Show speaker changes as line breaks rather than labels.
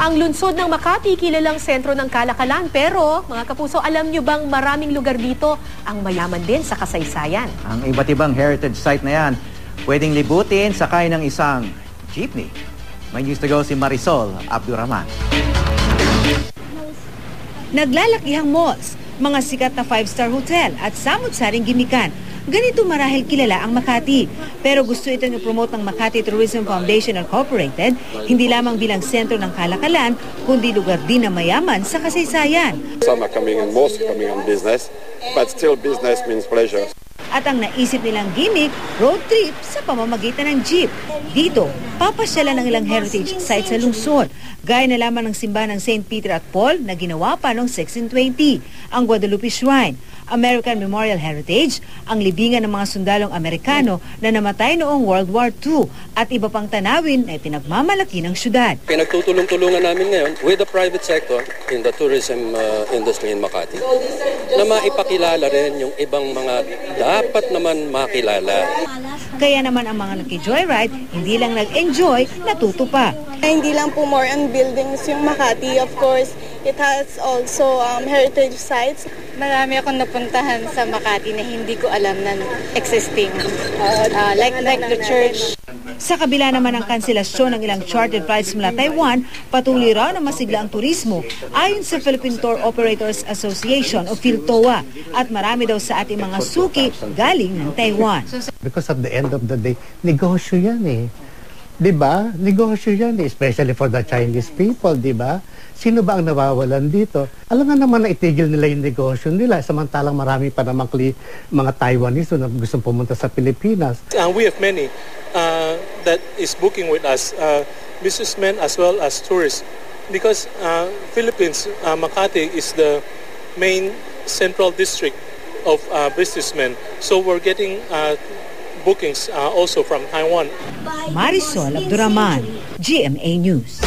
Ang lungsod ng Makati kilalang sentro ng kalakalan, pero mga kapuso, alam nyo bang maraming lugar dito ang mayaman din sa kasaysayan?
Ang iba't ibang heritage site na yan, pwedeng libutin sakay ng isang jeepney. May news to go si Marisol Abdurrahman.
Naglalakihang malls, mga sikat na 5-star hotel at samut-saring gimikan. Ganito marahil kilala ang Makati. Pero gusto itong i-promote ng Makati Tourism Foundation Incorporated, hindi lamang bilang sentro ng kalakalan, kundi lugar din na mayaman sa kasaysayan.
Some are coming in mosque, coming on business, but still business means pleasure.
At ang naisip nilang gimmick, road trip sa pamamagitan ng jeep. Dito, papasyalan ng ilang heritage sites sa lungsod. Gaya na lamang ng simbahan ng St. Peter at Paul na ginawa pa noong 1620, ang Guadalupe Shrine, American Memorial Heritage, ang libingan ng mga sundalong Amerikano na namatay noong World War II at iba pang tanawin na ipinagmamalaki ng syudad.
Pinagtutulong-tulungan namin ngayon with the private sector in the tourism industry in Makati na maipakilala rin yung ibang mga dapat naman makilala.
Kaya naman ang mga naki-joyride, hindi lang nag-enjoy, natuto pa.
Hindi lang po more on buildings yung Makati. Of course, it has also heritage sites.
Marami akong napuntahan sa Makati na hindi ko alam na existing. Like the church.
Sa kabila naman ng kanselasyon ng ilang chartered flights mula Taiwan, patuloy raw na masigla ang turismo ayon sa Philippine Tour Operators Association o PhilToa, at marami daw sa ating mga suki galing ng Taiwan.
Because at the end of the day, negosyo yan eh. Diba? Negosyo yan eh, especially for the Chinese people, diba? Sino ba ang nawawalan dito? Alam nga naman na itigil nila yung negosyo nila, samantalang marami pa namang mga Taiwanese na gustong pumunta sa Pilipinas.
We have many that is booking with us, businessmen as well as tourists. Because Philippines, Makati is the main central district of businessmen. So we're getting bookings also from Taiwan.
Marisol Abdurrahman, GMA News.